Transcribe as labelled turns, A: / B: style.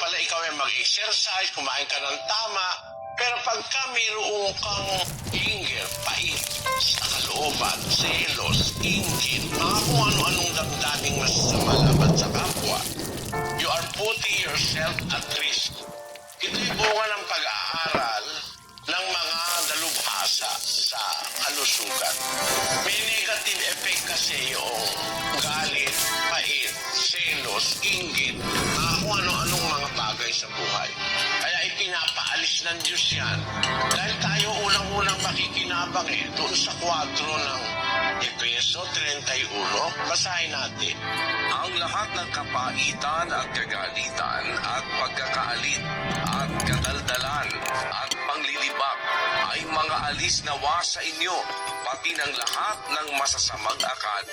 A: pala ikaw ay mag-exercise, kumain ka ng tama. Pero pagka mayroong kang anger, pait, sa kalooban, selos, inggit, mga kung ano-anong damdaming masasama laban sa kapwa, you are putting yourself at risk. Ito'y bunga ng pag-aaral ng mga dalubhasa sa kalusugan. May negative effect kasi yung galit, pait, selos, inggit, kung ano-anong mga bagay sa buhay. Kaya ipinapaalis ng Diyos yan. Dahil tayo unang-unang makikinabang doon sa 4 ng Efeso 31. Basahin natin.
B: Ang lahat ng kapaitan at kagalitan at pagkakaalit at kadaldalan at panglilibak ay mga alis nawa sa inyo, pati ng lahat ng masasamang akal.